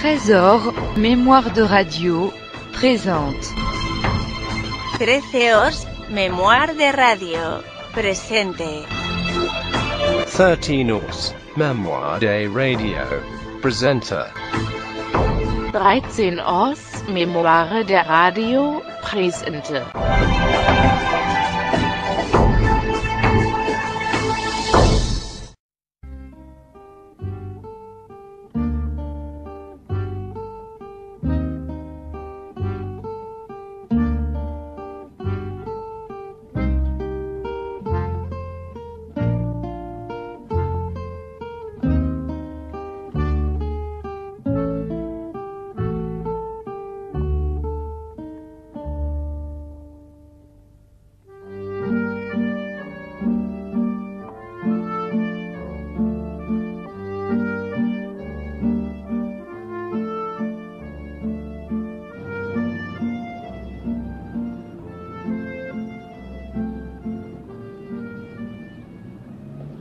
Trésor, mémoire de radio, présente. 13 mémoire de radio, presente. 13 mémoire de radio, presenta. 13 mémoire de radio, presente.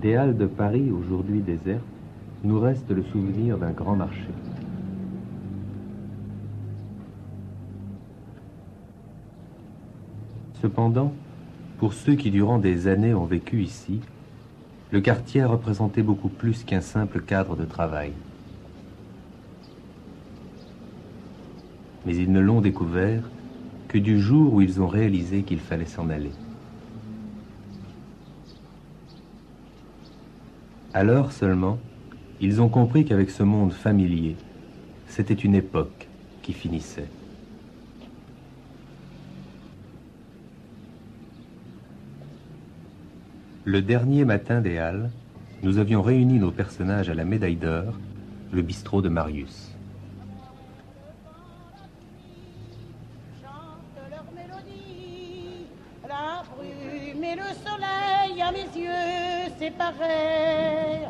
Des halles de Paris, aujourd'hui désertes, nous reste le souvenir d'un grand marché. Cependant, pour ceux qui durant des années ont vécu ici, le quartier a représenté beaucoup plus qu'un simple cadre de travail. Mais ils ne l'ont découvert que du jour où ils ont réalisé qu'il fallait s'en aller. Alors seulement, ils ont compris qu'avec ce monde familier, c'était une époque qui finissait. Le dernier matin des Halles, nous avions réuni nos personnages à la Médaille d'Or, le bistrot de Marius. Chante leur mélodie, la brume et le soleil à mes yeux, c'est pareil.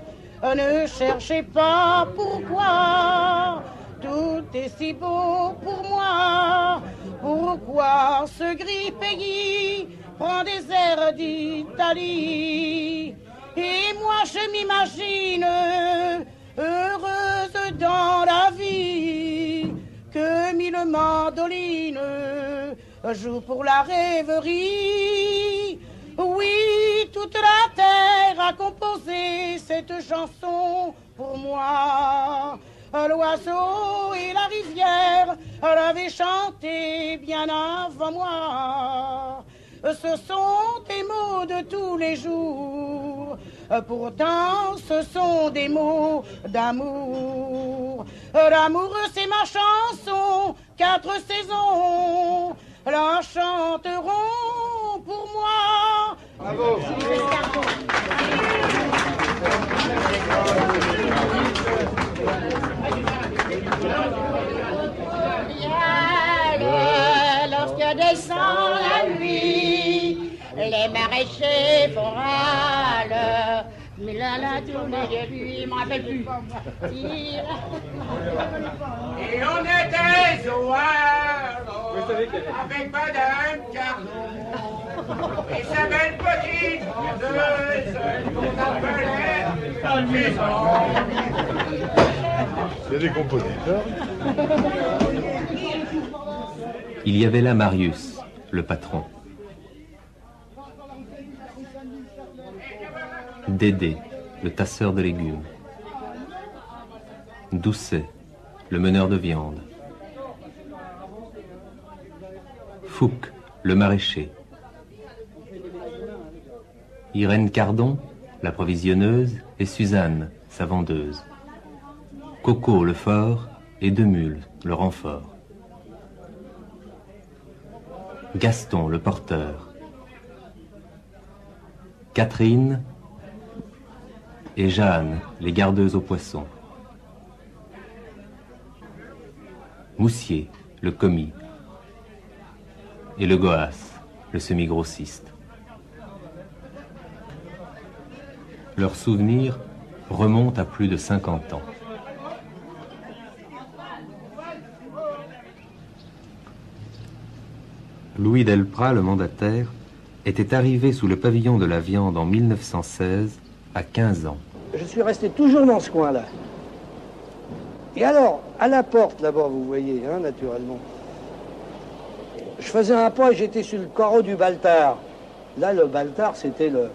Ne cherchez pas pourquoi, tout est si beau pour moi. Pourquoi ce gris pays prend des airs d'Italie? Et moi je m'imagine heureuse dans la vie, que mille mandolines jouent pour la rêverie. Oui, toute la terre a composé cette chanson pour moi. L'oiseau et la rivière l'avaient chanté bien avant moi. Ce sont des mots de tous les jours, pourtant ce sont des mots d'amour. L'amour c'est ma chanson, 4 saisons la chanteront pour moi. Bravo. Lorsque descend la nuit, les maraîchers font râle. Mais là, tournée de lui, il m'en rappelle plus. Et on était au Havre, avec Madame Carnot et sa belle petite vendeuse qu'on appelait la maison. Il y a des compositeurs. Il y avait là Marius, le patron. Dédé, le tasseur de légumes. Doucet, le meneur de viande. Fouque, le maraîcher. Irène Cardon, la provisionneuse, et Suzanne, sa vendeuse. Coco, le fort, et Demule, le renfort. Gaston, le porteur. Catherine et Jeanne, les gardeuses aux poissons. Moussier, le commis. Et le Goas, le semi-grossiste. Leurs souvenirs remontent à plus de 50 ans. Louis Delprat, le mandataire, était arrivé sous le pavillon de la viande en 1916, à 15 ans. Je suis resté toujours dans ce coin-là. Et alors, à la porte, là-bas, vous voyez, hein, naturellement, je faisais un pas et j'étais sur le carreau du Baltard. Là, le Baltard, c'était le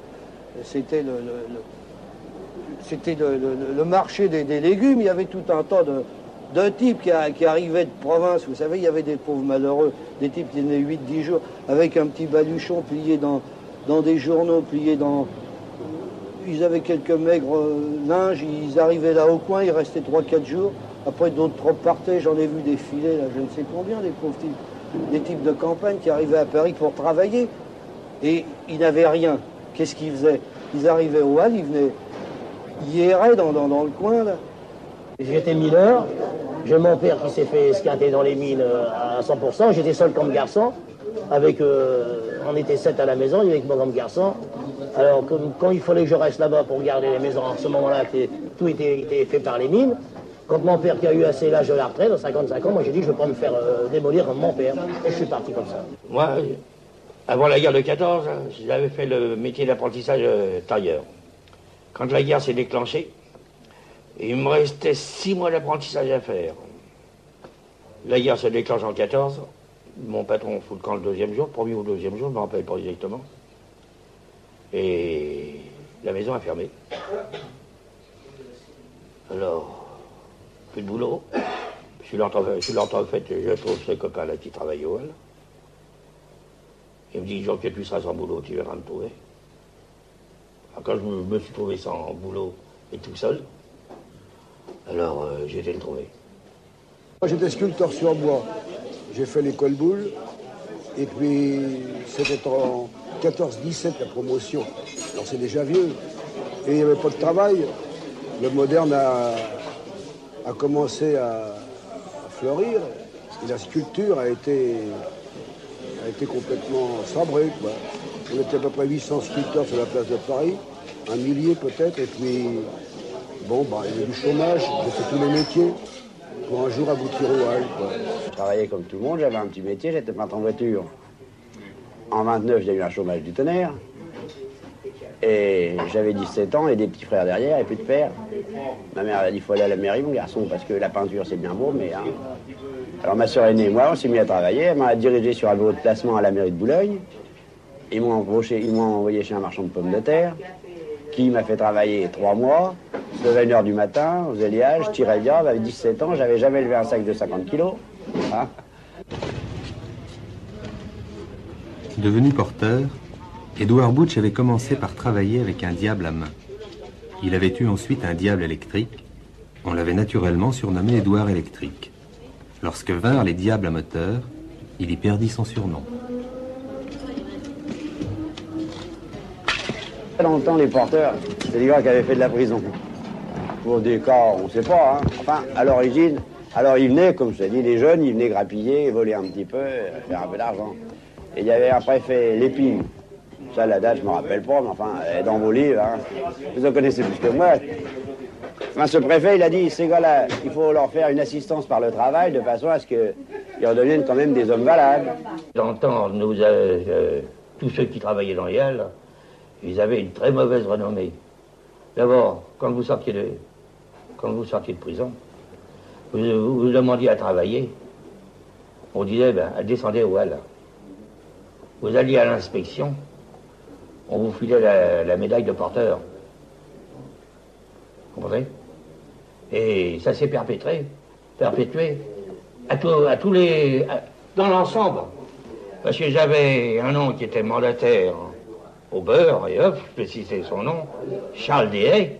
marché des légumes. Il y avait tout un tas de types qui arrivaient de province. Vous savez, il y avait des pauvres malheureux, des types qui venaient 8-10 jours, avec un petit baluchon plié dans des journaux, plié dans... Ils avaient quelques maigres linges, ils arrivaient là au coin, ils restaient 3-4 jours. Après, d'autres troupes partaient, j'en ai vu défiler, là, je ne sais combien, des pauvres types, des types de campagne qui arrivaient à Paris pour travailler. Et ils n'avaient rien. Qu'est-ce qu'ils faisaient? Ils arrivaient au Hall, ils erraient dans le coin, là. J'étais mineur, j'ai mon père qui s'est fait esquinter dans les mines à 100%, j'étais seul comme garçon, on était 7 à la maison, avec mon comme garçon. Alors quand il fallait que je reste là-bas pour garder les maisons, en ce moment-là, tout était fait par les mines. Quand mon père qui a eu assez l'âge de la retraite, à 55 ans, moi j'ai dit je ne veux pas me faire démolir comme mon père. Et je suis parti comme ça. Moi, avant la guerre de 14, j'avais fait le métier d'apprentissage tailleur. Quand la guerre s'est déclenchée, il me restait 6 mois d'apprentissage à faire. La guerre se déclenche en 14. Mon patron fout le camp le 2e jour, premier ou 2e jour, je ne me rappelle pas exactement. Et la maison a fermé. Alors, plus de boulot. Je suis là en fait, je trouve ce copain-là qui travaille au Hall. Il me dit, Jean, que tu seras sans boulot, tu viendras me trouver. Alors, quand je me suis trouvé sans boulot et tout seul, alors j'ai été le trouver. Moi j'étais sculpteur sur bois. J'ai fait l'école boule. Et puis c'était en 14-17 la promotion. Alors c'est déjà vieux. Et il n'y avait pas de travail. Le moderne a commencé à fleurir. Et la sculpture a été complètement sabrée, quoi. On était à peu près 800 sculpteurs sur la place de Paris. 1 millier peut-être. Et puis... Bon, il y a du chômage, j'ai fait tous les métiers pour un jour aboutir au Hall, quoi. Je travaillais comme tout le monde, j'avais un petit métier, j'étais peintre en voiture. En 29, j'ai eu un chômage du tonnerre. Et j'avais 17 ans et des petits frères derrière et plus de père. Ma mère a dit, il faut aller à la mairie, mon garçon, parce que la peinture, c'est bien beau, mais... Hein. Alors ma soeur aînée et moi, on s'est mis à travailler. Elle m'a dirigé sur un bureau de placement à la mairie de Boulogne. Ils m'ont envoyé chez un marchand de pommes de terre, qui m'a fait travailler 3 mois. Je levais 1h du matin, on faisait liage, je tirais le diable, j'avais 17 ans, j'avais jamais levé un sac de 50 kilos. Hein. Devenu porteur, Édouard Butch avait commencé par travailler avec un diable à main. Il avait eu ensuite un diable électrique. On l'avait naturellement surnommé Édouard électrique. Lorsque vinrent les diables à moteur, il y perdit son surnom. Longtemps, les porteurs, c'est des gars qui avaient fait de la prison. Pour des cas, on ne sait pas, hein. Enfin, à l'origine, alors ils venaient, comme je t'ai dit, les jeunes, ils venaient grappiller, voler un petit peu, faire un peu d'argent. Et il y avait un préfet, Lépine. Ça, la date, je ne me rappelle pas, mais enfin, elle est dans vos livres, hein. Vous en connaissez plus que moi. Enfin, ce préfet, il a dit, ces gars-là, il faut leur faire une assistance par le travail, de façon à ce qu'ils redeviennent quand même des hommes valables. Dans le temps, tous ceux qui travaillaient dans les halles, ils avaient une très mauvaise renommée. D'abord, quand vous sortiez de prison, vous demandiez à travailler, on disait, descendez au Hall. Vous alliez à l'inspection, on vous filait la médaille de porteur. Vous comprenez? Et ça s'est perpétué dans l'ensemble. Parce que j'avais un oncle qui était mandataire au beurre, et hop, je peux citer son nom, Charles Deshaies.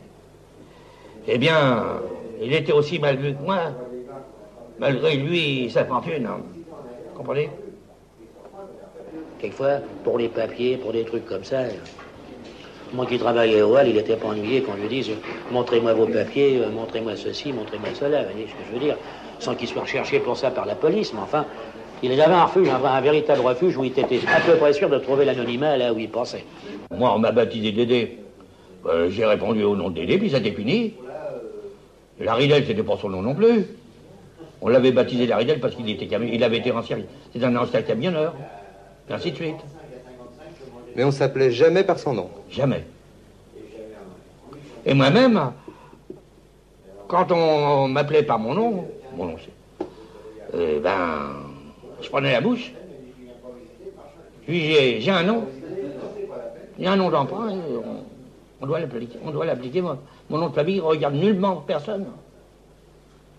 Eh bien, il était aussi mal vu que moi, malgré lui, sa fortune. Hein. Vous comprenez? Quelquefois, pour les papiers, pour des trucs comme ça, moi qui travaillais au Hall, il n'était pas ennuyé qu'on lui dise « Montrez-moi vos papiers, montrez-moi ceci, montrez-moi cela », vous voyez ce que je veux dire? Sans qu'il soit recherché pour ça par la police, mais enfin, il avait un refuge, un véritable refuge où il était à peu près sûr de trouver l'anonymat là où il pensait. Moi, on m'a baptisé Dédé. J'ai répondu au nom de Dédé, puis ça était fini. La Ridel, c'était pas son nom non plus. On l'avait baptisé la Ridel parce qu'il avait été ancien. C'est un ancien camionneur. Et ainsi de suite. Mais on s'appelait jamais par son nom. Jamais. Et moi-même, quand on m'appelait par mon nom c'est... je prenais la bouche. Puis j'ai un nom. Il y a un nom d'emprunt, on doit l'appliquer. Mon nom de famille ne regarde nullement personne.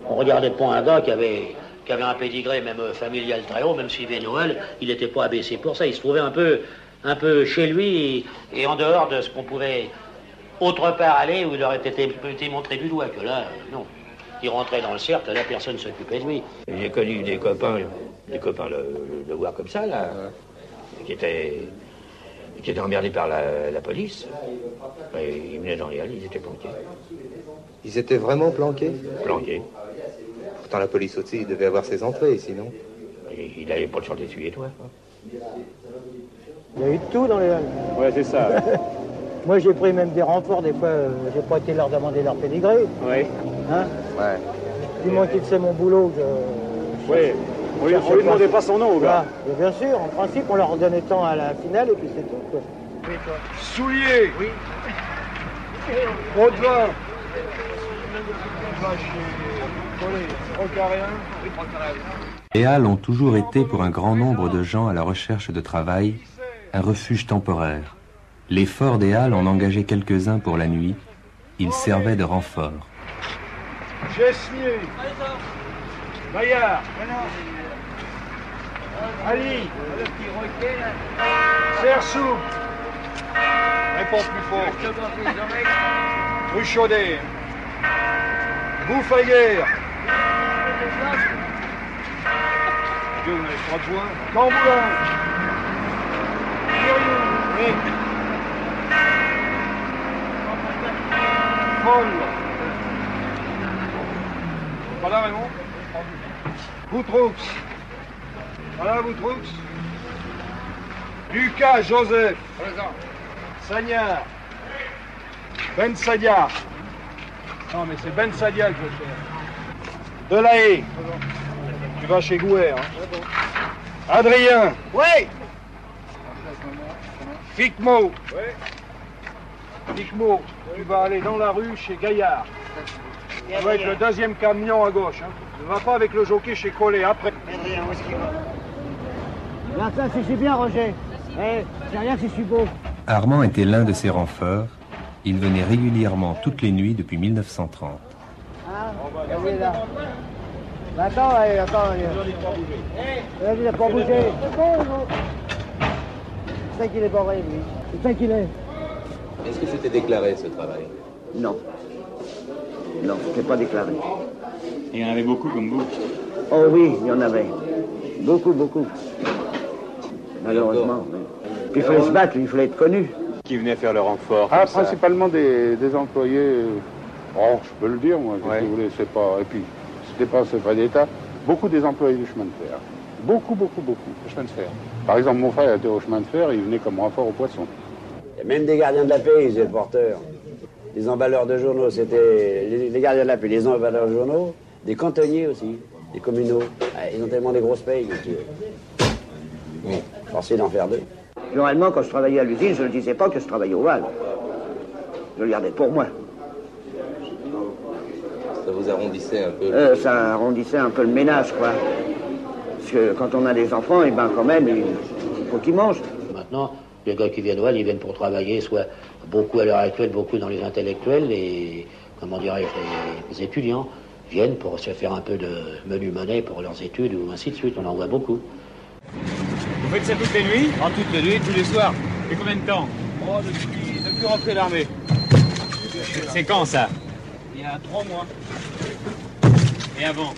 On regardait pas un gars qui avait un pédigré, même familial très haut, même s'il venait Noël, il n'était pas abaissé pour ça. Il se trouvait un peu chez lui et en dehors de ce qu'on pouvait autre part aller où il aurait été montré du doigt. Que là, non. Il rentrait dans le cercle, là, personne ne s'occupait de lui. J'ai connu des copains le voir comme ça, là, qui étaient emmerdés par la police. Et ils venaient dans les halles, ils étaient planqués. Ils étaient vraiment planqués? Planqués. Pourtant, la police aussi devait avoir ses entrées, sinon. Il n'avait pas de champ d'essuie-toi. Il y a eu de tout dans les halles. Ouais, c'est ça. Moi, j'ai pris même des renforts, des fois, j'ai pas été leur demander leur pédigré. Oui. Hein? Ouais. Du moins qu'il sait mon boulot, oui. On lui demandait pas son nom, au gars. Ah, bien sûr, en principe, on leur donnait temps à la finale et puis c'est tout, quoi. Oui, toi. Souliers. Oui. Eau de vin. Les halles ont toujours été pour un grand nombre de gens à la recherche de travail un refuge temporaire. Les forts des halles en engageaient quelques-uns pour la nuit. Ils servaient de renfort. Gessier. Maillard. Ali. Sersou. Réponds plus fort. Rue Chaudet. Bouffaguerre. Dieu, vous n'avez pas de joint. Camboulin. Oui. Folle. Voilà, Raymond. Boutroux. Voilà, Boutroux. Lucas Joseph. Présent. Sagnard. Ben Sadia. Non, mais c'est Ben Sadia que je cherche. Delahaye. Tu vas chez Gouer. Hein. Adrien. Oui. Ficmo. Oui. Ficmo. Tu vas aller dans la rue chez Gaillard. Avec le deuxième camion à gauche. Hein. Ne va pas avec le jockey chez Collet après. Là, ça suffit bien, Roger. C'est rien si je suis beau. Armand était l'un de ces renforts. Il venait régulièrement toutes les nuits depuis 1930. Ah, oui, là. Attends, attends. Il n'a pas bougé. C'est bon, c'est qu'il est barré, lui. C'est ça qu'il est. Est-ce que c'était déclaré, ce travail? Non. Non, c'était pas déclaré. Il y en avait beaucoup comme vous. Oh oui, il y en avait. Beaucoup, beaucoup. Malheureusement. Oui. Puis il fallait se battre, il fallait être connu. Qui venait faire le renfort? Ah, principalement des employés. Oh, je peux le dire, moi, si vous voulez, c'est pas. Et puis, c'est pas d'État. Beaucoup des employés du chemin de fer. Beaucoup, le chemin de fer. Par exemple, mon frère était au chemin de fer, il venait comme renfort au poisson. Il y a même des gardiens de la paix, ils étaient porteurs. Des emballeurs de journaux, c'était les gardiens de la paix, les emballeurs de journaux, des cantonniers aussi, des communaux. Ils ont tellement des grosses payes que forcés d'en faire deux. Normalement, quand je travaillais à l'usine, je ne disais pas que je travaillais au Val. Je le gardais pour moi. Ça vous arrondissait un peu? Ça arrondissait un peu le ménage, quoi. Parce que quand on a des enfants, et ben quand même, il faut qu'ils mangent. Maintenant, les gars qui viennent au Val, ils viennent pour travailler, soit beaucoup à l'heure actuelle, beaucoup dans les intellectuels, et, comment dirais-je, les étudiants viennent pour se faire un peu de menu monnaie pour leurs études, ou ainsi de suite. On en voit beaucoup. Vous faites ça toutes les nuits? En toutes les nuits, tous les soirs. Et combien de temps? Oh, depuis rentrer l'armée. C'est quand ça? Il y a 3 mois. Et avant?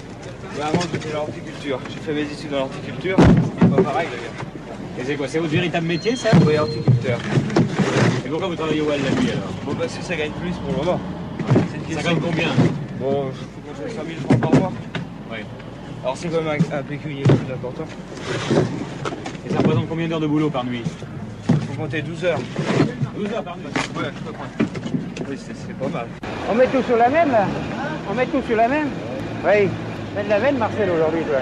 Avant, j'étais dans l'horticulture. J'ai fait mes études dans l'horticulture. C'est pas pareil d'ailleurs. Et c'est quoi? C'est votre véritable métier, ça? Oui, horticulteur. Et pourquoi vous travaillez au Wall la nuit alors? Bon, parce que ça gagne plus pour le moment. Ça gagne combien? Bon, il faut qu'on fasse 5 000 francs par mois. Oui. Alors c'est quand même un pécunier plus important. Et ça représente combien d'heures de boulot par nuit? Il faut compter 12 heures. 12 heures par nuit? Ouais, je peux prendre. Oui, c'est pas mal. On met tout sur la même, là? On met tout sur la même? Oui. Mets de la veine, Marcel, aujourd'hui, toi.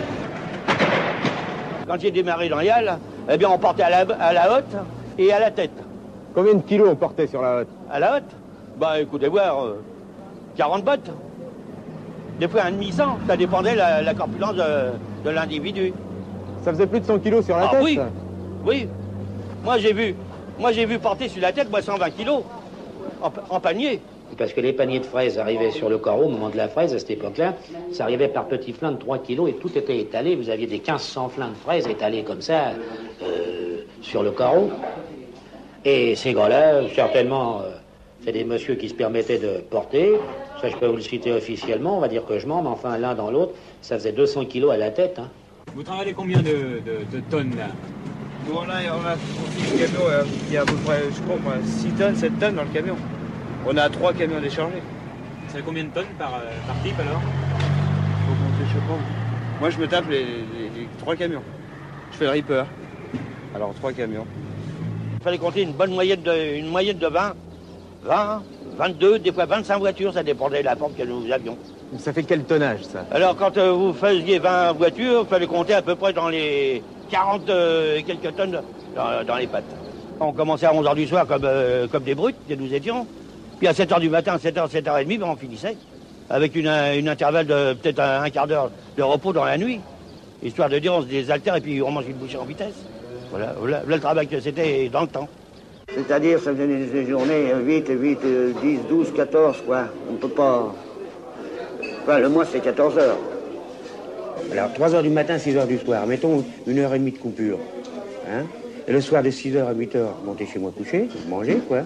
Quand j'ai démarré dans les halles, eh bien, on portait à la hotte et à la tête. Combien de kilos on portait sur la hotte? À la hotte? Bah, écoutez voir, 40 bottes. des fois un demi-cent. Ça dépendait la corpulence de l'individu. Ça faisait plus de 100 kilos sur la tête, oui. ça. Oui. Moi, j'ai vu porter sur la tête, moi, 120 kilos en panier. Parce que les paniers de fraises arrivaient sur le carreau au moment de la fraise, à cette époque-là. Ça arrivait par petits flins de 3 kilos et tout était étalé. Vous aviez des 1500 flins de fraises étalés comme ça sur le carreau. Et ces gars-là, certainement, c'est des messieurs qui se permettaient de porter. Ça, je peux vous le citer officiellement, on va dire que je mens, mais enfin, l'un dans l'autre, ça faisait 200 kilos à la tête. Hein. Vous travaillez combien de tonnes, là? Nous, on a un camion, il y a à peu près, je crois, 6 tonnes, 7 tonnes dans le camion. On a 3 camions déchargés. Ça fait combien de tonnes par type, alors? Faut compter, je sais pas. Moi, je me tape les 3 camions. Je fais le Reaper. Alors, 3 camions. Il fallait compter une moyenne de 20, 22, des fois 25 voitures, ça dépendait de la forme que nous avions. Ça fait quel tonnage, ça? Alors, quand vous faisiez 20 voitures, il fallait compter à peu près dans les 40 et quelques tonnes dans les pattes. On commençait à 11h du soir comme des brutes, que nous étions. Puis à 7h du matin, 7h, 7h30, on finissait. Avec une intervalle de peut-être un quart d'heure de repos dans la nuit. Histoire de dire, on se désaltère et puis on mange une bouchée en vitesse. Voilà le travail que c'était dans le temps. C'est-à-dire, ça faisait des journées 8, 10, 12, 14, quoi. On ne peut pas... Enfin, le mois, c'est 14 heures. Alors, 3h du matin, 6h du soir. Mettons 1h30 de coupure. Hein? Et le soir, de 6h à 8h, je montais chez moi coucher, je mangeais, quoi.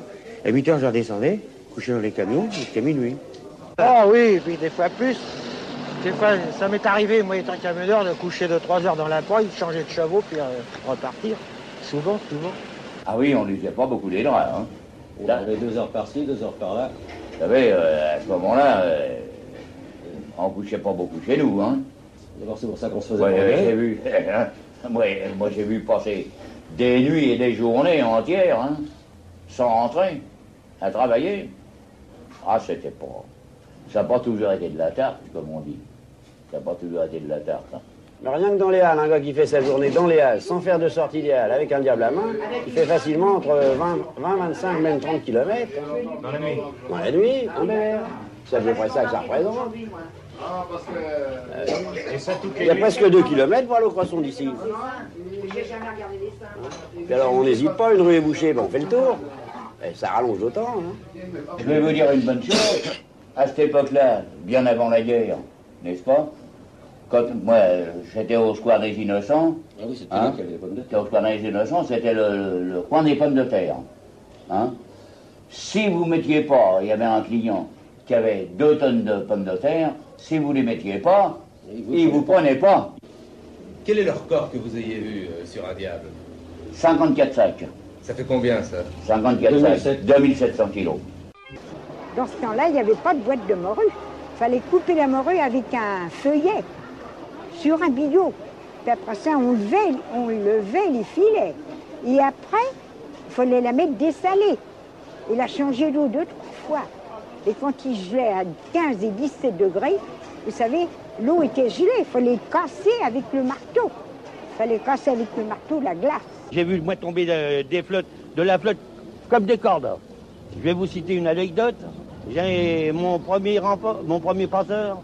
À 8h, je redescendais, coucher dans les camions, jusqu'à minuit. Ah oui, et puis des fois plus. Des fois, ça m'est arrivé, moi étant camionneur, de coucher de 3 heures dans la poêle, de changer de chevaux, puis repartir. Souvent. Ah oui, on n'usait pas beaucoup les draps. Hein. On avait 2 heures par-ci, 2 heures par-là. Vous savez, à ce moment-là, on couchait pas beaucoup chez nous. Hein. D'abord, c'est pour ça qu'on se faisait j'ai vu. Moi, j'ai vu passer des nuits et des journées entières, hein, sans rentrer, à travailler. Ah, c'était pas... Ça n'a pas toujours été de la tarte, comme on dit. Ça n'a pas toujours été de la tarte. Hein. Mais rien que dans les halles, un gars qui fait sa journée dans les halles, sans faire de sortie des halles, avec un diable à main, il fait facilement entre 20, 25, même 30 km. Dans la nuit? Dans la nuit, en mer. C'est à peu près ça que ça représente. Il y a presque 2 km pour aller au croissant d'ici. Puis alors on n'hésite pas, une rue est bouchée, ben on fait le tour. Et ça rallonge d'autant. Hein. Je vais vous dire une bonne chose. À cette époque-là, bien avant la guerre, n'est-ce pas? Quand moi, j'étais au square des Innocents. Ah oui, c'était là qu'il y avait des pommes de terre. Au square des Innocents, c'était le coin des pommes de terre. Hein? Si vous ne mettiez pas, il y avait un client qui avait 2 tonnes de pommes de terre, si vous ne les mettiez pas, ils ne vous prenaient pas. Quel est le record que vous ayez vu sur un diable? 54 sacs. Ça fait combien, ça? 54 sacs, 2700 kilos. Dans ce temps-là, il n'y avait pas de boîte de morue. Il fallait couper la morue avec un feuillet sur un billot. Puis après ça, on levait les filets. Et après, il fallait la mettre dessalée. Et la changer d'eau 2-3 fois. Et quand il gelait à 15 et 17 degrés, vous savez, l'eau était gelée. Il fallait casser avec le marteau. Il fallait casser avec le marteau la glace. J'ai vu moi tomber de la flotte comme des cordes. Je vais vous citer une anecdote. J'ai mon premier passeur,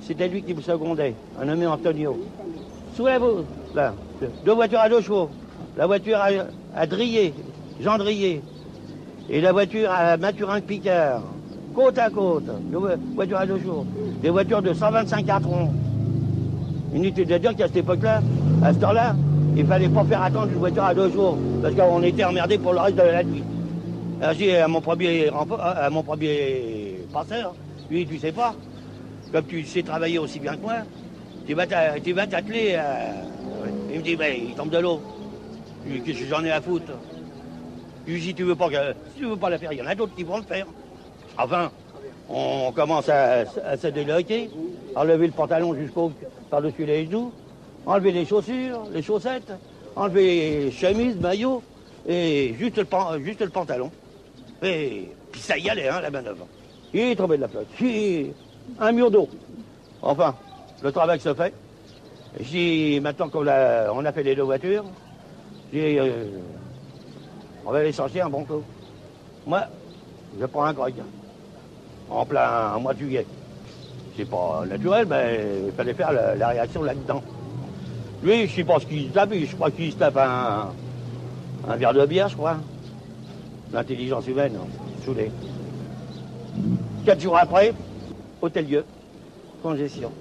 c'était lui qui me secondait, un nommé Antonio. Souvenez-vous, là, 2 voitures à 2 chevaux. La voiture à Drier, Jean Drier, et la voiture à Mathurin-Picard, côte à côte, 2 voitures à 2 chevaux. Des voitures de 125 cartons. Inutile de dire qu'à cette époque-là, à ce temps-là, il fallait pas faire attendre une voiture à 2 jours, parce qu'on était emmerdés pour le reste de la nuit. Alors j'ai à mon premier passeur, lui tu sais pas, comme tu sais travailler aussi bien que moi, tu vas t'atteler à... Il me dit, ben, il tombe de l'eau. Qu'est-ce que j'en ai à foutre? Si tu veux pas la faire, il y en a d'autres qui vont le faire. Enfin, on commence à se déloquer, à enlever le pantalon jusqu'au par-dessus les genoux, enlever les chaussures, les chaussettes, enlever chemise, maillot, et juste le pantalon. Et puis ça y allait, hein, la manœuvre. Il est tombé de la flotte. Un mur d'eau. Enfin, le travail se fait. Maintenant qu'on a fait les 2 voitures, on va aller chercher un bon coup. Moi, je prends un grog. En plein mois de juillet. C'est pas naturel, mais il fallait faire la réaction là-dedans. Lui, je sais pas ce qu'il se tape, je crois qu'il se tape un verre de bière, je crois. L'intelligence humaine, saoulé. 4 jours après, Hôtel-Dieu, congestion.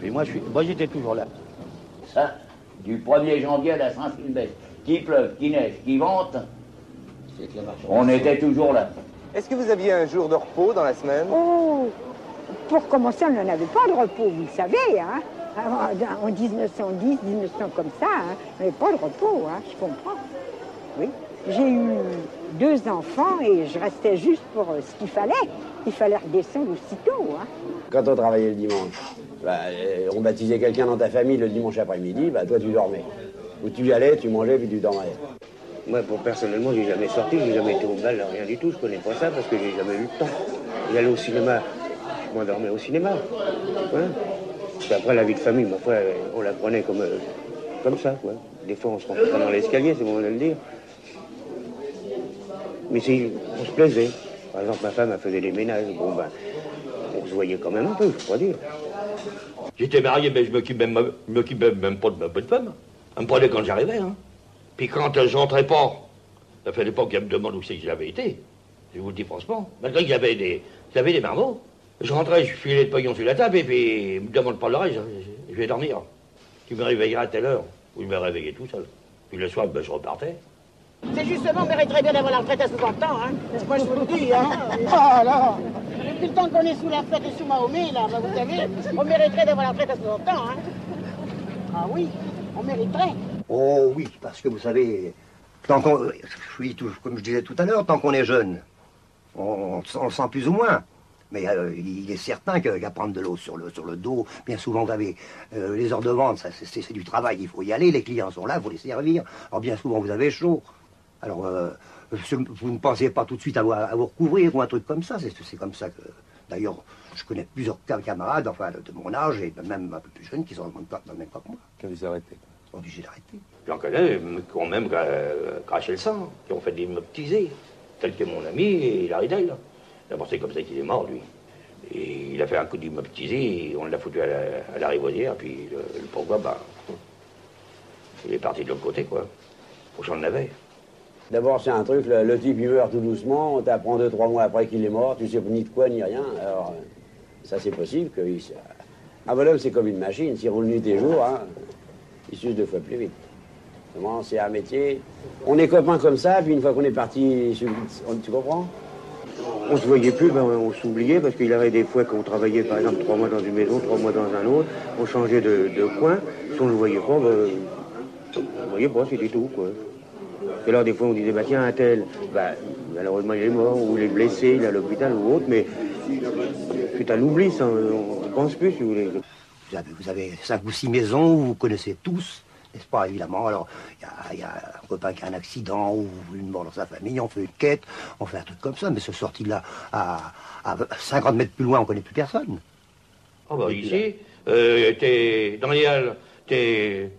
Et moi, j'étais toujours là. Ça, du 1er janvier à la Saint-Sylvestre, qu'il pleuve, qu'il neige, qu'il vente, on était toujours là. Est-ce que vous aviez un jour de repos dans la semaine? Oh, pour commencer, on n'en avait pas de repos, vous le savez, hein. En 1910, 1900 comme ça, hein, on n'avait pas de repos, hein, je comprends. Oui. J'ai eu 2 enfants et je restais juste pour ce qu'il fallait. Il fallait redescendre aussitôt. Hein. Quand on travaillait le dimanche, on baptisait quelqu'un dans ta famille le dimanche après-midi, toi tu dormais. Ou tu y allais, tu mangeais, puis tu dormais. Moi, personnellement, j'ai jamais sorti, j'ai jamais été au bal, rien du tout. Je connais pas ça parce que j'ai jamais eu le temps. J'allais au cinéma, je m'endormais au cinéma. Ouais. Puis après, la vie de famille, ma foi, on la prenait comme ça, quoi. Des fois, on se rentrait dans l'escalier, c'est bon de le dire. Mais on se plaisait. Par exemple, ma femme, elle faisait des ménages. Bon, on se voyait quand même un peu, je crois dire. J'étais marié, mais je m'occupais même pas de ma bonne femme. Elle me prenait quand j'arrivais, hein. Puis quand je rentrais pas, ça fait l'époque qu'elle me demande où c'est que j'avais été. Je vous le dis franchement. Malgré qu'il y avait des marmots. Je rentrais, je filais le pognon sur la table et puis il me demande pas l'oreille, je vais dormir. Tu me réveilleras à telle heure. Ou je me réveillais tout seul. Puis le soir, je repartais. C'est justement, on mériterait bien d'avoir la retraite à 60 ans, hein. Moi, je vous le dis, hein. Ah, là. Depuis le temps qu'on est sous la flotte et sous Mahomet, là, vous savez, on mériterait d'avoir la retraite à 60 ans, hein. Ah oui, on mériterait. Oh oui, parce que vous savez, tant qu'on, oui, comme je disais tout à l'heure, tant qu'on est jeune, on le sent plus ou moins. Mais il est certain qu'à prendre de l'eau sur le dos, bien souvent vous avez les heures de vente, c'est du travail, il faut y aller, les clients sont là, il faut les servir. Alors bien souvent vous avez chaud. Alors vous ne pensez pas tout de suite à vous recouvrir ou un truc comme ça, c'est comme ça que... D'ailleurs, je connais plusieurs camarades, enfin de mon âge et même un peu plus jeunes qui sont dans le même cas que moi. Qui ont dû s'arrêter. Obligés d'arrêter. J'en connais qui ont même craché le sang, qui ont fait des hypnotisés, tel que mon ami Larry Dale. D'abord, c'est comme ça qu'il est mort, lui. Et il a fait un coup d'hypnotisé, on l'a foutu à la rivoisière, puis le pauvre, il est parti de l'autre côté, quoi. Faut que j'en avais. D'abord, c'est un truc, le type, il meurt tout doucement, on t'apprend 2-3 mois après qu'il est mort, tu sais ni de quoi, ni rien. Alors, ça, c'est possible que... Un bonhomme, c'est comme une machine, s'il roule nuit et jour, hein, il s'use 2 fois plus vite. Vraiment, c'est un métier... On est copains comme ça, puis une fois qu'on est parti, tu comprends? On se voyait plus, on s'oubliait parce qu'il y avait des fois qu'on travaillait par exemple 3 mois dans une maison, 3 mois dans un autre, on changeait de coin, si on ne le voyait pas, on ne voyait pas, c'était tout, quoi. Et alors des fois on disait, tiens, un tel, malheureusement il est mort, ou il est blessé, il est à l'hôpital ou autre, mais c'est un oubli, ça, on ne pense plus, si vous voulez. Vous avez 5 ou 6 maisons, vous connaissez tous, n'est-ce pas, évidemment. Alors, il y a un copain qui a un accident ou une mort dans sa famille, on fait une quête, on fait un truc comme ça, mais ce sorti là, à 50 mètres plus loin, on ne connaît plus personne. Ah ici, t'es dans les Halles, t'es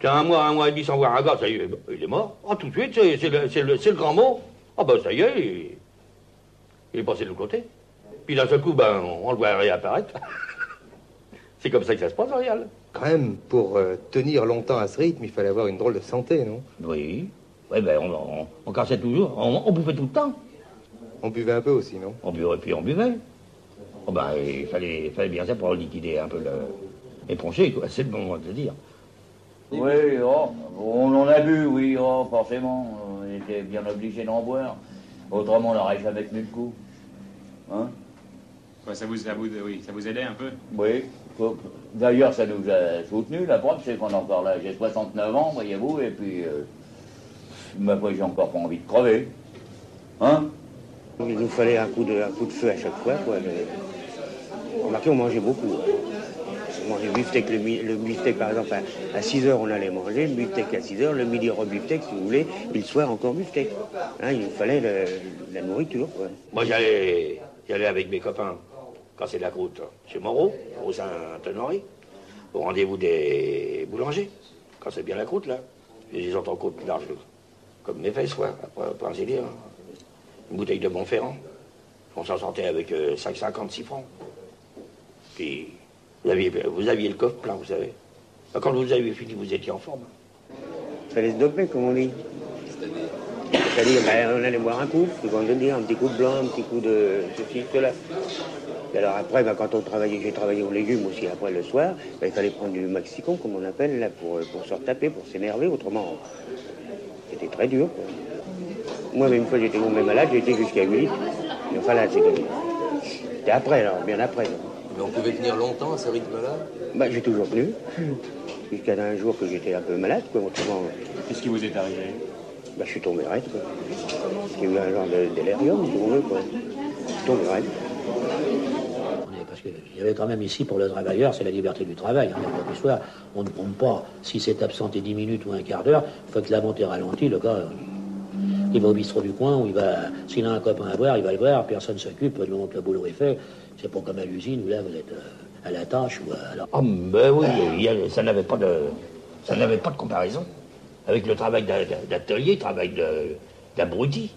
un mois et demi sans voir un gars, ça y est, il est mort. Ah, tout de suite, c'est le grand mot. Ah ça y est, il est passé de l'autre côté. Puis d'un seul coup, on le voit réapparaître. C'est comme ça que ça se passe, dans les Halles. Quand même, pour tenir longtemps à ce rythme, il fallait avoir une drôle de santé, non? Oui. Oui, on cassait toujours. On buvait tout le temps. On buvait un peu aussi, non? On buvait, puis on buvait. Oh il fallait bien ça pour liquider un peu époncher, quoi. C'est le moment de le dire. Oui, on en a bu, oui, forcément. On était bien obligé d'en boire. Autrement, on n'aurait jamais tenu le coup. Hein? Ouais, ça vous aidait un peu? Oui. D'ailleurs, ça nous a soutenus. La preuve, c'est qu'on est encore là. J'ai 69 ans, voyez-vous, et puis, ma foi, j'ai encore pas envie de crever. Hein? Il nous fallait un coup de feu à chaque fois, quoi. Remarquez, on mangeait beaucoup. On mangeait le beefsteak, le beefsteak, par exemple, à 6 heures, on allait manger, le beefsteak à 6 heures, le midi, beefsteak, si vous voulez, puis le soir, encore beefsteak. Hein, il nous fallait la nourriture, quoi. Moi, j'allais avec mes copains. Quand c'est de la croûte, chez Moreau, au Saint-Honoré, au rendez-vous des boulangers. Quand c'est bien la croûte, là, les autres en côte large, comme mes fesses, quoi, pour ainsi dire. Une bouteille de Montferrand. On s'en sortait avec 5,50, 6 francs. Puis vous aviez le coffre plein, vous savez. Quand vous avez fini, vous étiez en forme. Ça laisse doper, comme on dit. C'est-à-dire, on allait boire un coup, c'est comme je dis, un petit coup de blanc, un petit coup de ceci, cela. Et alors après, quand on travaillait, j'ai travaillé aux légumes aussi après le soir, il fallait prendre du maxicon, comme on appelle, là, pour se retaper, pour s'énerver, autrement, c'était très dur, quoi. Moi, une fois, j'étais tombé malade, j'ai été jusqu'à 8 litres. Mais enfin, là, c'était après, alors, bien après. Mais on pouvait tenir longtemps à ce rythme-là? J'ai toujours tenu. Jusqu'à un jour que j'étais un peu malade, quoi, autrement... Qu'est-ce qui vous est arrivé? Je suis tombé raide, quoi. J'ai eu un genre de délirium, si on veut, quoi. Je suis tombé raide. Parce qu'il y avait quand même ici, pour le travailleur, c'est la liberté du travail. Hein. Le soir, on ne compte pas si c'est absenté 10 minutes ou un quart d'heure. Une fois que la monte est ralentie, le gars, il va au bistrot du coin, ou il va, s'il a un copain à boire, il va le voir, personne ne s'occupe, du moment que le boulot est fait. C'est pas comme à l'usine où là, vous êtes à la tâche ou à la... Ah, ben oui, ça n'avait pas de comparaison avec le travail d'atelier, le travail d'abruti.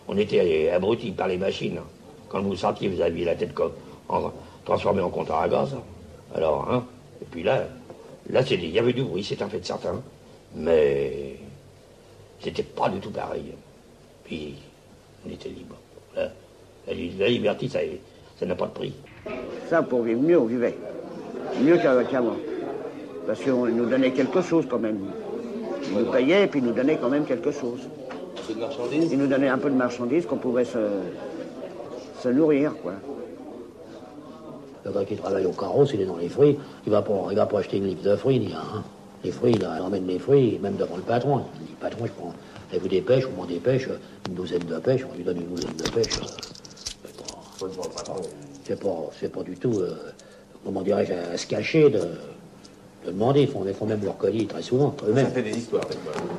On était abrutis par les machines. Quand vous sortiez, vous aviez la tête transformée en compteur à gaz. Alors, hein, et puis là il y avait du bruit, c'est un fait certain, mais c'était pas du tout pareil. Puis, on était libre. La liberté, ça n'a pas de prix. Ça, pour vivre mieux, on vivait. Mieux qu'avant. Parce qu'on nous donnait quelque chose quand même. Ils nous payaient et puis ils nous donnaient quand même quelque chose. Un peu de marchandises? Ils nous donnaient un peu de marchandises qu'on pouvait se nourrir, quoi. Le gars qui travaille au carreau, s'il est dans les fruits, il va pas acheter une livre de fruits, ni un. Les fruits, il emmène les fruits, même devant le patron. Il dit, patron, je prends, avez-vous des pêches, ou des pêches, une douzaine de pêches, on lui donne une douzaine de pêches. C'est pas du tout, comment dirais-je, à se cacher de demander. Ils font même leur colis très souvent, eux-mêmes. Ça fait des histoires,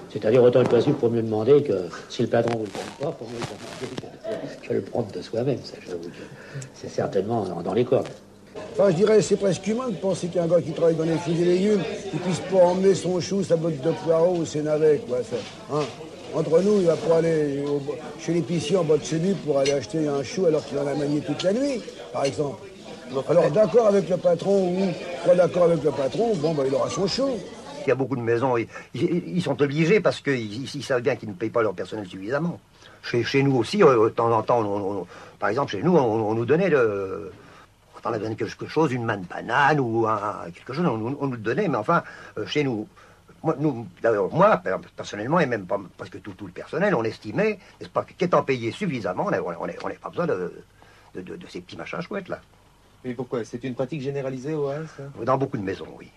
C'est-à-dire, autant le principe, pour mieux demander que si le patron ne le prend pas, pour mieux demander que le prendre de soi-même. Ça, j'avoue que c'est certainement dans les cordes. Enfin, je dirais, c'est presque humain de penser qu'un gars qui travaille dans les fruits et légumes, il puisse pas emmener son chou, sa botte de poireaux ou ses navets, quoi. Hein. Entre nous, il va pas aller chez l'épicier en bas de chez lui pour aller acheter un chou alors qu'il en a manié toute la nuit, par exemple. Alors, d'accord avec le patron ou pas d'accord avec le patron, bon, il aura son chou. Il y a beaucoup de maisons, ils sont obligés parce qu'ils savent bien qu'ils ne payent pas leur personnel suffisamment. Chez nous aussi, de temps en temps, par exemple, chez nous, on nous donnait quand on avait quelque chose, une manne banane ou quelque chose, on nous le donnait, mais enfin, chez nous, moi, personnellement, et même pas parce que tout le personnel, on estimait, n'est-ce pas, qu'étant payé suffisamment, on n'avait pas besoin de ces petits machins chouettes, là. Mais pourquoi? C'est une pratique généralisée au Havre, ça? Dans beaucoup de maisons, oui.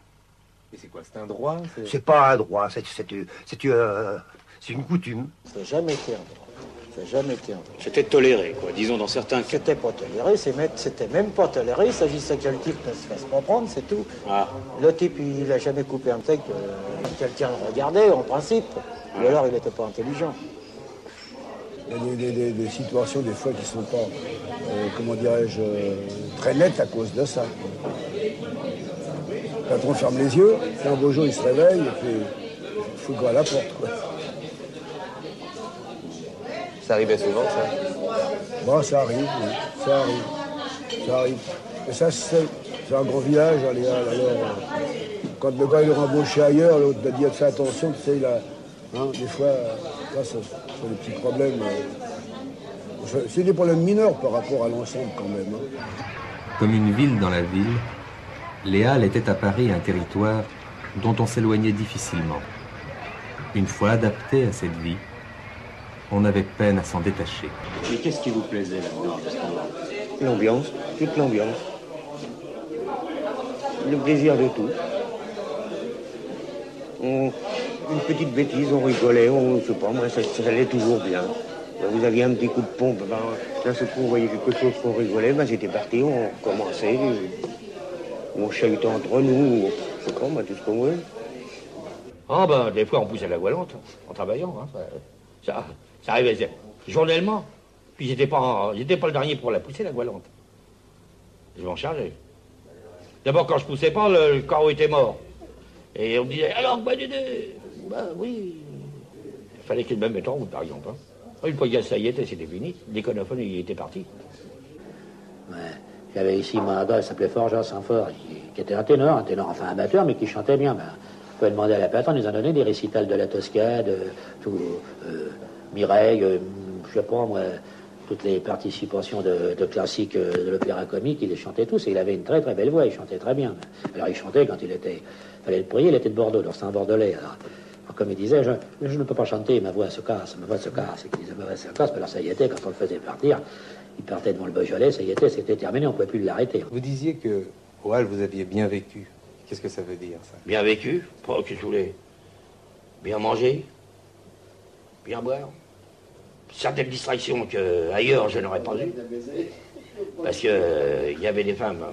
Et c'est quoi? C'est un droit? C'est pas un droit, c'est une coutume. Ça n'a jamais été un droit. Ça n'a jamais été un droit. C'était toléré, quoi, disons dans certains cas. C'était pas toléré, c'était même pas toléré. Il s'agissait que le type ne se fasse pas prendre, c'est tout. Ah. Le type, il n'a jamais coupé un steak, quelqu'un le regardait, en principe. Ou alors, il n'était pas intelligent. Il y a des situations, des fois, qui ne sont pas, comment dirais-je, très nettes à cause de ça. Le patron ferme les yeux, puis un beau jour, il se réveille, et puis il faut quoi à la porte, quoi. Ça arrivait souvent, ça? Bon, ça arrive, oui. Ça arrive. Mais ça, c'est un grand village, alors, quand le gars il est embauché ailleurs, l'autre a dit fais attention, tu sais, il a, des fois, là, c'est des petits problèmes. C'est des problèmes mineurs par rapport à l'ensemble, quand même. Hein. Comme une ville dans la ville, les Halles étaient à Paris un territoire dont on s'éloignait difficilement. Une fois adapté à cette vie, on avait peine à s'en détacher. Et qu'est-ce qui vous plaisait là-dedans? L'ambiance, toute l'ambiance. Le plaisir de tout. Une petite bêtise, on rigolait, je sais pas, moi, ça allait toujours bien. Vous aviez un petit coup de pompe, d'un seul coup, vous voyez quelque chose qu'on rigolait, c'était parti, on commençait, on chahutait entre nous, je sais pas, tout ce qu'on voulait. Ah des fois on poussait la voilante, en travaillant, hein. Ça arrivait journellement. Puis j'étais pas le dernier pour la pousser, la voilante. Je m'en chargeais. D'abord, quand je poussais pas, le carreau était mort. Et on me disait, alors, Dédé, oui. Il fallait qu'il me mette en route, par exemple. Hein. Une fois que ça y était, c'était fini. L'éconophone, il était parti. Ouais. Il y avait ici un gars, il s'appelait Forgeat Saint-Fort, qui était un ténor, enfin amateur, mais qui chantait bien. Ben, on peut demander à la patronne, ils ont donné des récitals de la Toscade, Mireille, je sais pas moi, toutes les participations de classiques de l'opéra comique, il les chantait tous, et il avait une très très belle voix, il chantait très bien. Alors il chantait quand il fallait le prier, il était de Bordeaux, alors c'est un Bordelais. Alors comme il disait, je ne peux pas chanter, ma voix se casse, ma voix se casse. Et qu'il disait, ma voix se casse, mais alors ça y était, quand on le faisait partir, il partait devant le Beaujolais, ça y était, c'était terminé, on ne pouvait plus l'arrêter. Vous disiez que au Halles, vous aviez bien vécu. Qu'est-ce que ça veut dire, ça? Bien vécu, qu'est-ce que je voulais? Bien manger, bien boire. Certaines distractions qu'ailleurs je n'aurais pas eues. Parce qu'il y avait des femmes,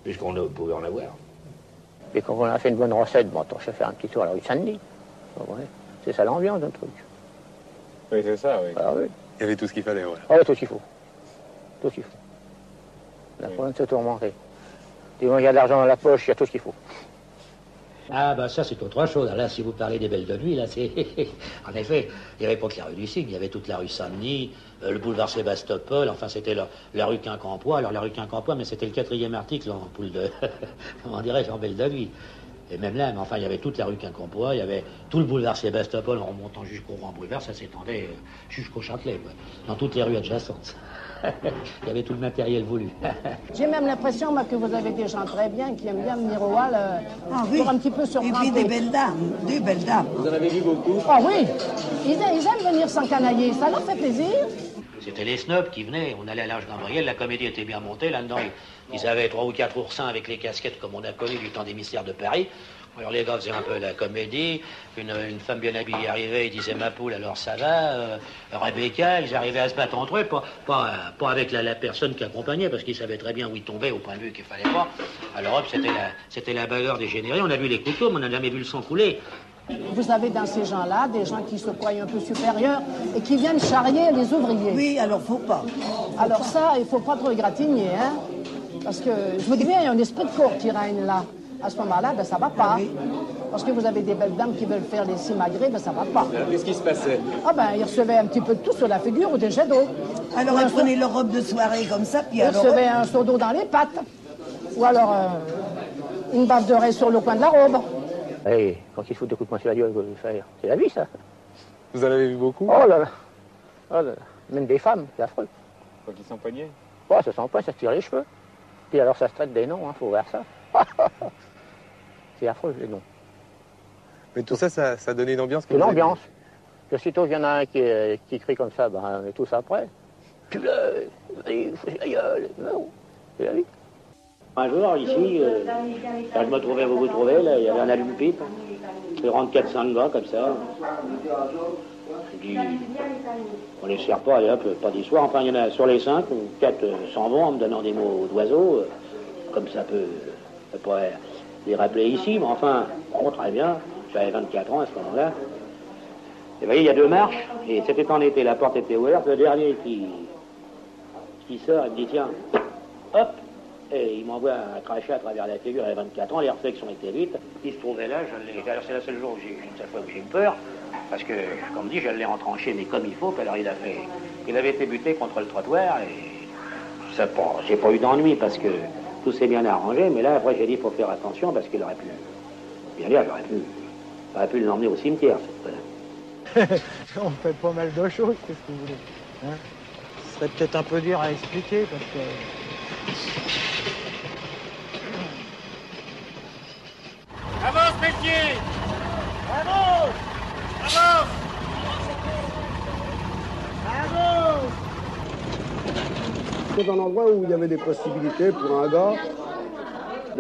plus qu'on pouvait en avoir. Et quand on a fait une bonne recette, bon, on se fait un petit tour à la rue Saint-Denis. C'est ça l'ambiance d'un truc. Oui, c'est ça, oui. Ah, oui. Il y avait tout ce qu'il fallait, voilà. Ah oui, tout ce qu'il faut. Tout ce qu'il faut. La problème de se tourmenter. Du moment qu'il y a de l'argent dans la poche, il y a tout ce qu'il faut. Ah bah ça c'est autre chose. Là si vous parlez des belles de nuit, là c'est... En effet, il n'y avait pas que la rue du Cygne, il y avait toute la rue Saint-Denis, le boulevard Sébastopol, enfin c'était la rue Quincampoix. Alors la rue Quincampoix, mais c'était le 4e article en poule de... Comment dirais-je, en belle de nuit. Et même là, mais enfin il y avait toute la rue Quincampoix, il y avait tout le boulevard Sébastopol en remontant jusqu'au Grand-Boulevard, ça s'étendait jusqu'au Châtelet, quoi. Dans toutes les rues adjacentes. Il y avait tout le matériel voulu. J'ai même l'impression que vous avez des gens très bien qui aiment bien venir au Halles pour un petit peu surprendre. Et puis des belles dames, des belles dames. Vous en avez vu beaucoup? Ah oui, ils aiment venir s'encanailler, ça leur fait plaisir. C'était les snobs qui venaient, on allait à l'Arche Gabriel, la comédie était bien montée, là-dedans ils avaient 3 ou 4 oursins avec les casquettes comme on a connu du temps des mystères de Paris. Alors les gars faisaient un peu la comédie, une femme bien habillée arrivait, ils disaient ma poule, alors ça va, Rebecca, ils arrivaient à se battre entre eux, pas avec la personne qui accompagnait, parce qu'ils savaient très bien où ils tombaient au point de vue qu'il fallait pas. Alors hop, c'était la bagarre dégénérée, on a vu les couteaux, mais on n'a jamais vu le sang couler. Vous avez dans ces gens-là des gens qui se croient un peu supérieurs et qui viennent charrier les ouvriers. Oui, alors faut pas. Alors ça, il faut pas trop égratigner, hein, parce que je me dis bien, il y a un esprit de cour qui règne là. À ce moment-là, ben, ça va pas. Parce que vous avez des belles dames qui veulent faire des simagrées, ben, ça va pas. Qu'est-ce qui se passait? Ah ben, ils recevaient un petit peu de tout sur la figure ou des jets d'eau. Alors, ils prenaient leur robe de soirée comme ça, puis alors... Ils recevaient un seau d'eau dans les pattes. Ou alors, une baffe de raie sur le coin de la robe. Et quand ils se foutent des coups de poing sur la gueule, c'est la vie, ça. Vous en avez vu beaucoup? Oh là là. Oh là là. Même des femmes, c'est affreux. Quoi qu'ils s'empoignaient? Oh, ça s'empoigne, ça se tire les cheveux. Puis alors, ça se traite des noms, hein, faut voir ça. C'est affreux, les noms. Mais tout ça, ça donnait une ambiance. Une ambiance. Puis aussitôt qu'il y en a un qui crie comme ça, ben, on est tous après. Tu l'es, vas-y, fous la gueule. Non, c'est la vie. Un jour, ici, quand je me trouvais, vous vous trouvez, là, il y avait un allume-pipe. Il rentre 4-5 gars comme ça. Je dis, on les sert pas, allez hop, pas d'histoire. Enfin, il y en a sur les 5, 4 s'en vont en me donnant des mots d'oiseaux. Comme ça peut pas les rappeler ici, mais enfin, bon, très bien. J'avais 24 ans à ce moment-là. Et vous voyez, il y a 2 marches, et c'était en été, la porte était ouverte. Le dernier qui sort, il me dit, tiens, hop, et il m'envoie un crachat à travers la figure. Il avait 24 ans, les réflexions étaient vite. Il se trouvait là, alors c'est la seule jour où j'ai eu peur, parce que, comme dit, je l'ai retranché, mais comme il faut. Puis alors il avait été buté contre le trottoir, et j'ai pas eu d'ennui, parce que tout s'est bien arrangé, mais là, après, j'ai dit, il faut faire attention, parce qu'il aurait pu, bien dire, j'aurais pu l'emmener au cimetière, cette fois-là. On fait pas mal de choses, qu'est-ce que vous voulez, hein? Ce serait peut-être un peu dur à expliquer, parce que... Avance, Pelletier! Avance! Avance! Avance! C'est un endroit où il y avait des possibilités pour un gars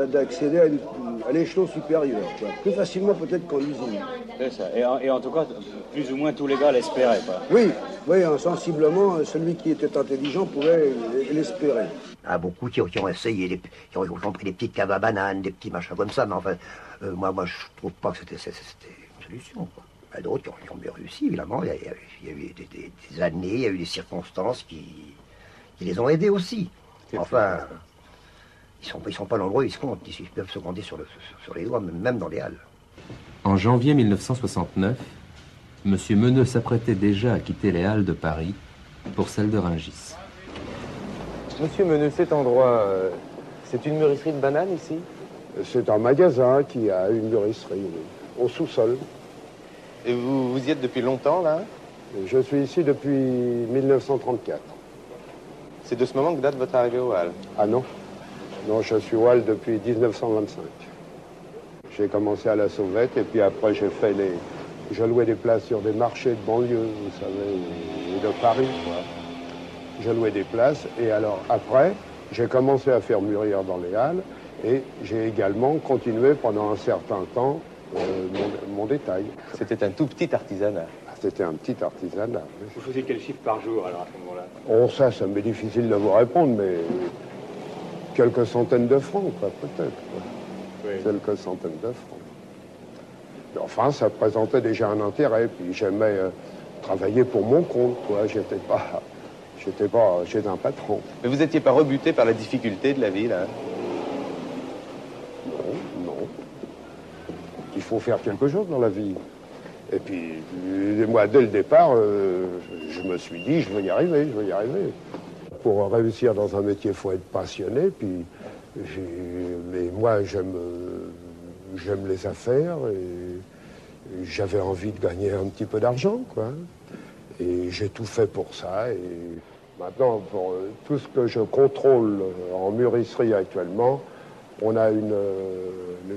d'accéder à l'échelon supérieur, quoi. Plus facilement peut-être qu'en usine. C'est ça. Et en tout cas, plus ou moins tous les gars l'espéraient, quoi. Oui, sensiblement, celui qui était intelligent pouvait l'espérer. Ah, beaucoup qui ont essayé, qui ont compris des petites caves à bananes, des petits machins comme ça, mais enfin, moi je trouve pas que c'était une solution, quoi. Il y a d'autres qui ont bien réussi, évidemment. Il y a eu des années, il y a eu des circonstances qui les ont aidés aussi. Enfin, ils sont pas nombreux, ils peuvent se compter sur les doigts, même dans les halles. En janvier 1969, M. Meneux s'apprêtait déjà à quitter les halles de Paris pour celles de Rungis. Monsieur Meneux, cet endroit, c'est une mûrisserie de bananes ici? C'est un magasin qui a une mûrisserie, oui, au sous-sol. Et vous y êtes depuis longtemps, là? Je suis ici depuis 1934. C'est de ce moment que date votre arrivée au Halles? Ah non. Non, je suis au Halles depuis 1925. J'ai commencé à la Sauvette et puis après je louais des places sur des marchés de banlieue, vous savez, et de Paris, quoi. Je louais des places et alors après, j'ai commencé à faire mûrir dans les Halles et j'ai également continué pendant un certain temps mon détail. C'était un tout petit artisanat. C'était un petit artisanat. Vous faisiez quel chiffre par jour alors à ce moment-là? Oh, ça m'est difficile de vous répondre, mais quelques centaines de francs, quoi, peut-être. Oui. Quelques centaines de francs. Mais enfin, ça présentait déjà un intérêt, puis j'aimais travailler pour mon compte, quoi. J'étais pas chez un patron. Mais vous n'étiez pas rebuté par la difficulté de la vie, là? Non. Il faut faire quelque chose dans la vie. Et puis, moi, dès le départ, je me suis dit, je vais y arriver. Pour réussir dans un métier, il faut être passionné. Puis, mais moi, j'aime les affaires et j'avais envie de gagner un petit peu d'argent, quoi. Et j'ai tout fait pour ça. Et maintenant, pour tout ce que je contrôle en mûrisserie actuellement, nous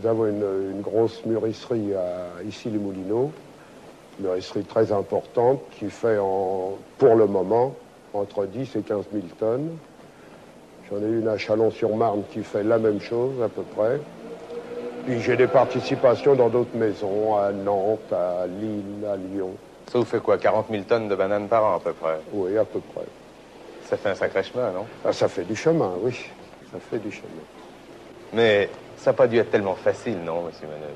avons une grosse mûrisserie ici les Moulineaux, mûrisserie très importante qui fait pour le moment entre 10 et 15 000 tonnes. J'en ai une à Chalon-sur-Marne qui fait la même chose à peu près. Puis j'ai des participations dans d'autres maisons, à Nantes, à Lille, à Lyon. Ça vous fait quoi, 40 000 tonnes de bananes par an à peu près? Oui, à peu près. Ça fait un sacré chemin, non? Ah, ça fait du chemin, oui. Ça fait du chemin. Mais ça n'a pas dû être tellement facile, non, monsieur Meneux?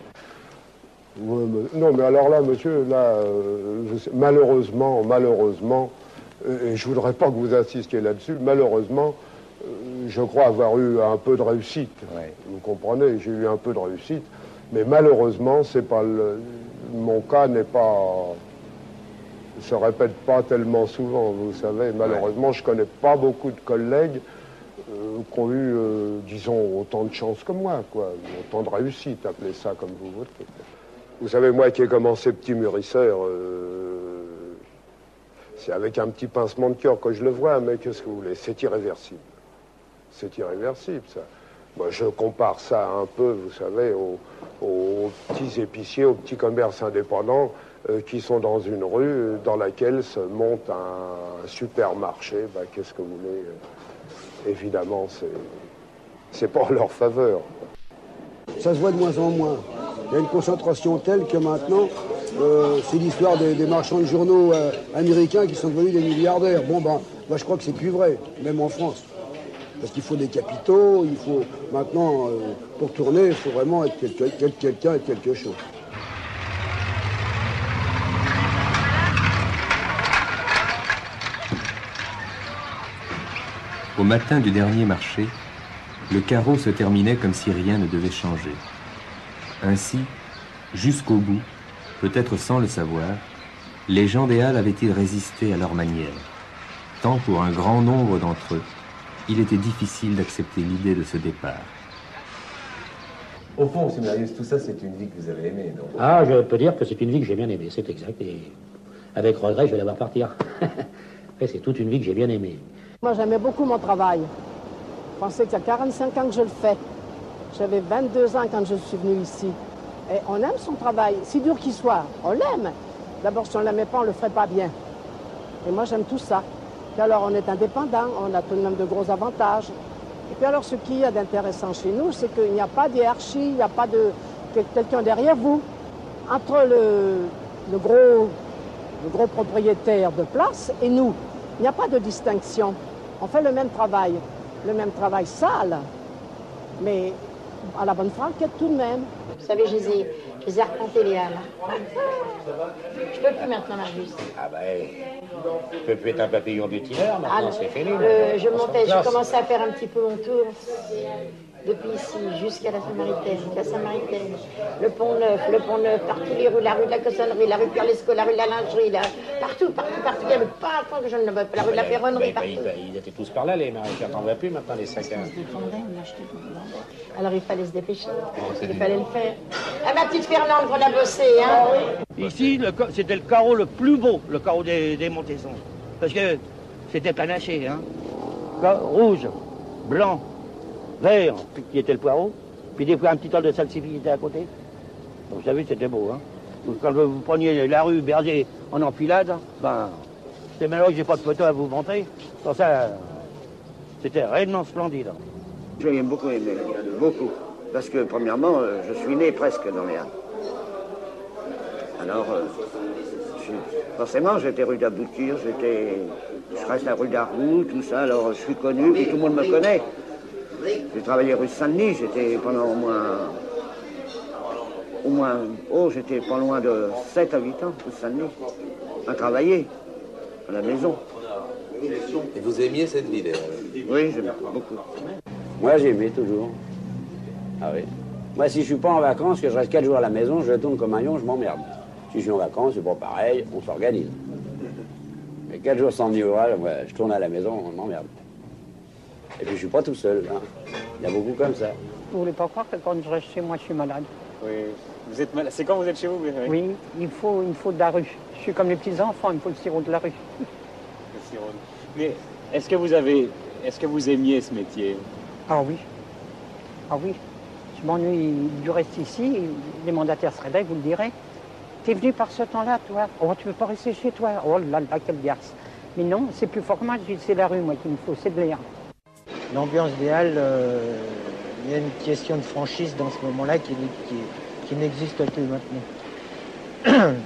Oui, non, mais alors là, monsieur, là, malheureusement, et je voudrais pas que vous insistiez là-dessus, malheureusement, je crois avoir eu un peu de réussite. Ouais. Vous comprenez, j'ai eu un peu de réussite, mais malheureusement, c'est pas mon cas se répète pas tellement souvent, vous savez. Malheureusement, je connais pas beaucoup de collègues qui ont eu, disons, autant de chance que moi, quoi, autant de réussite, appelez ça comme vous voulez. Vous savez, moi qui ai commencé petit mûrisseur, c'est avec un petit pincement de cœur que je le vois, mais qu'est-ce que vous voulez, c'est irréversible. C'est irréversible, ça. Moi, je compare ça un peu, vous savez, aux petits épiciers, aux petits commerces indépendants qui sont dans une rue dans laquelle se monte un supermarché. Ben, qu'est-ce que vous voulez? Évidemment, c'est pas en leur faveur. Ça se voit de moins en moins. Il y a une concentration telle que maintenant, c'est l'histoire des marchands de journaux américains qui sont devenus des milliardaires. Bon, ben, moi, je crois que c'est plus vrai, même en France. Parce qu'il faut des capitaux, il faut maintenant, pour tourner, il faut vraiment être quelqu'un et quelque chose. Au matin du dernier marché, le carreau se terminait comme si rien ne devait changer. Ainsi, jusqu'au bout, peut-être sans le savoir, les gens des Halles avaient-ils résisté à leur manière. Tant pour un grand nombre d'entre eux, il était difficile d'accepter l'idée de ce départ. Au fond, M. Marius, tout ça, c'est une vie que vous avez aimée, non? Ah, je peux dire que c'est une vie que j'ai bien aimée, c'est exact. Et avec regret, je vais la voir partir. C'est toute une vie que j'ai bien aimée. Moi, j'aimais beaucoup mon travail. Je pensais qu'il y a 45 ans que je le fais. J'avais 22 ans quand je suis venue ici. Et on aime son travail, si dur qu'il soit. On l'aime. D'abord, si on ne l'aimait pas, on ne le ferait pas bien. Et moi, j'aime tout ça. Et alors, on est indépendant, on a tout de même de gros avantages. Et puis alors, ce qu'il y a d'intéressant chez nous, c'est qu'il n'y a pas de hiérarchie, il n'y a pas de quelqu'un derrière vous. Entre le gros propriétaire de place et nous, il n'y a pas de distinction. On fait le même travail sale, mais à la bonne franquette tout de même. Vous savez, je les ai arpentés les Halles. Je peux plus maintenant, Marius. Ah ben, je peux plus être un papillon butineur, maintenant c'est fini. Je commençais à faire un petit peu mon tour. depuis ici jusqu'à la Samaritaine, le Pont Neuf, partout les rues, la rue de la Cossonnerie, la rue Pierre-Lescaut, la rue de la Lingerie, là, partout, il n'y avait pas un coin que je ne veux pas, la rue de la Ferronnerie, partout. Ils étaient tous par là, les maréchaux, t'en vois plus maintenant, les sacs à... Alors il fallait se dépêcher, il fallait le faire. Ah, ma petite Fernande qu'on a bossé, hein. Ici, c'était le carreau le plus beau, le carreau des Montesons. Parce que c'était panaché, hein. Rouge, blanc, vert, qui était le poireau, puis des fois un petit tas de salsifis qui était à côté. Donc vous savez, c'était beau, hein. Donc, quand vous preniez la rue Berger en enfilade, ben, c'est malheureux que j'ai pas de photo à vous montrer. Pour ça, c'était réellement splendide. J'ai beaucoup aimé les Halles, beaucoup. Parce que, premièrement, je suis né presque dans les Halles. Alors, forcément, j'étais rue d'Aboutire, je reste à rue d'Argout, tout ça, alors je suis connu, puis tout le monde me connaît. J'ai travaillé rue Saint-Denis, j'étais pendant j'étais pas loin de 7 à 8 ans, rue Saint-Denis, à travailler, à la maison. Et vous aimiez cette vie, d'ailleurs? Oui, j'aime beaucoup. Moi, j'aimais toujours. Ah oui. Moi, si je suis pas en vacances, que je reste 4 jours à la maison, je tourne comme un lion, je m'emmerde. Si je suis en vacances, c'est pas pareil, on s'organise. Mais 4 jours sans ouvrage, moi, je tourne à la maison, on m'emmerde. Et puis je suis pas tout seul, hein. Il y a beaucoup comme ça. Vous voulez pas croire que quand je reste chez moi, je suis malade? Oui. Vous êtes malade. C'est quand vous êtes chez vous? Oui, il faut de la rue. Je suis comme les petits-enfants, il me faut le sirop de la rue. Le sirop. Mais est-ce que vous aimiez ce métier? Ah oui. Ah oui. Je m'ennuie du reste ici. Les mandataires seraient là, vous le direz. T'es venu par ce temps-là, toi? Oh, tu veux pas rester chez toi? Oh là là, quelle garce. Mais non, c'est plus fort que moi. C'est la rue, moi, qu'il me faut. C'est de l'air. L'ambiance des Halles, il y a une question de franchise dans ce moment-là qui n'existe plus maintenant.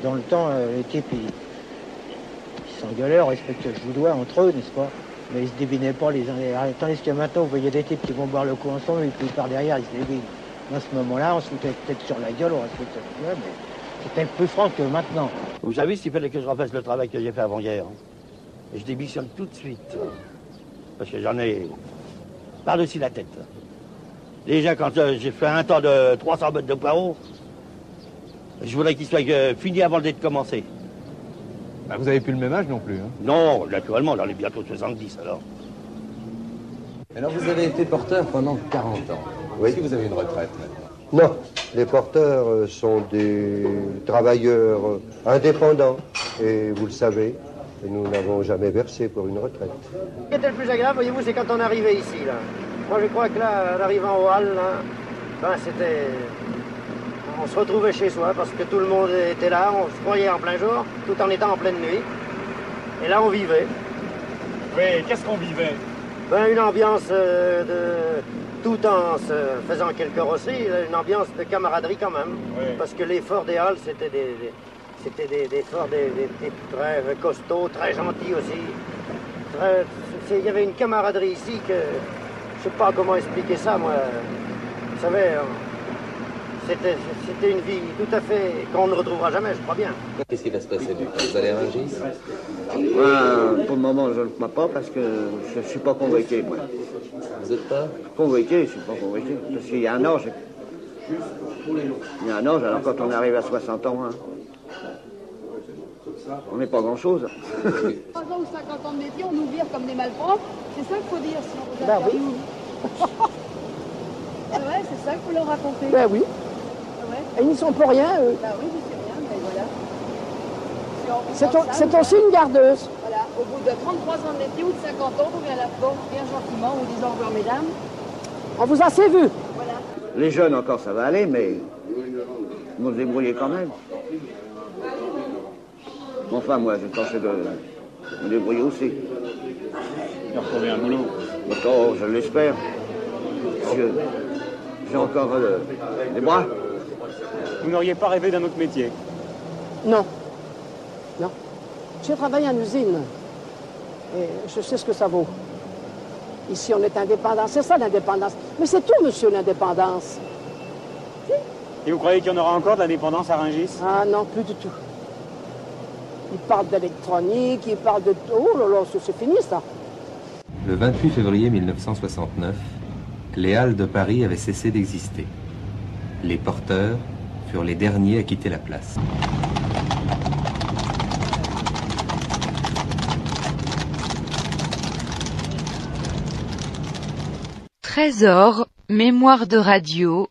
Dans le temps, les types, ils s'engueulaient, on respectait le doigt entre eux, n'est-ce pas? Mais ils se débinaient pas les uns les autres. Tandis que maintenant, vous voyez des types qui vont boire le coup ensemble et puis par derrière, ils se débinent. Dans ce moment-là, on se foutait peut-être sur la gueule, on respectait le doigt, mais c'était plus franc que maintenant. Vous savez s'il fallait que je refasse le travail que j'ai fait avant-hier. Hein. Et je démissionne tout de suite. Parce que j'en ai par-dessus la tête. Déjà, quand j'ai fait un temps de 300 mètres de poireaux, je voudrais qu'il soit fini avant d'être commencé. Bah, vous avez plus le même âge non plus, hein? Non, naturellement, j'en ai bientôt 70 alors. Alors vous avez été porteur pendant 40 ans. Oui. Est-ce que vous avez une retraite maintenant? Non, les porteurs sont des travailleurs indépendants. Et vous le savez, nous n'avons jamais versé pour une retraite. Ce qui était le plus agréable, voyez-vous, c'est quand on arrivait ici, là. Moi, je crois que là, en arrivant aux Halles, là, ben, c'était... On se retrouvait chez soi parce que tout le monde était là, on se croyait en plein jour, tout en étant en pleine nuit. Et là, on vivait. Oui, qu'est-ce qu'on vivait? Ben, une ambiance tout en se faisant quelques rosseries, une ambiance de camaraderie quand même. Oui. Parce que les forts des Halles, c'était des forts très costauds, très gentils aussi. Il y avait une camaraderie ici que... Je sais pas comment expliquer ça, moi. Vous savez, c'était une vie tout à fait qu'on ne retrouvera jamais, je crois bien. Qu'est-ce qui va se passer du coup? Vous allez à Rungis? Pour le moment, je ne crois pas parce que je ne suis pas convaincu, moi. Vous n'êtes pas convaincu? Je ne suis pas convaincu. Parce qu'il y a un âge. Il y a un âge, alors quand on arrive à 60 ans, hein, on n'est pas grand-chose. 3 ans ou 50 ans de métier, on nous vire comme des malpropres. C'est ça qu'il faut dire si on vous Ben oui. Ah ouais, c'est ça qu'il faut leur raconter. Ben oui. Ah ouais. Et ils n'y sont pour rien, eux. Bah oui, je sais rien, mais voilà. C'est aussi une gardeuse. Voilà, au bout de 33 ans de métier ou de 50 ans, on vient à la porte bien gentiment, en vous disant au revoir mesdames. On vous a assez vu. Voilà. Les jeunes encore, ça va aller, mais ils vont se débrouiller quand même. Enfin, moi, j'ai tenté de me débrouiller aussi. De retrouver un boulot. Oh, je l'espère. Parce que j'ai encore des bras. Vous n'auriez pas rêvé d'un autre métier? Non. Non. J'ai travaillé en usine. Et je sais ce que ça vaut. Ici, on est indépendant. C'est ça, l'indépendance. Mais c'est tout, monsieur, l'indépendance. Et vous croyez qu'il y en aura encore de l'indépendance à Rungis? Ah non, plus du tout. Ils parlent d'électronique, ils parlent de... Oh là là, c'est fini, ça. Le 28 février 1969, les halles de Paris avaient cessé d'exister. Les porteurs furent les derniers à quitter la place. Trésor, mémoire de radio,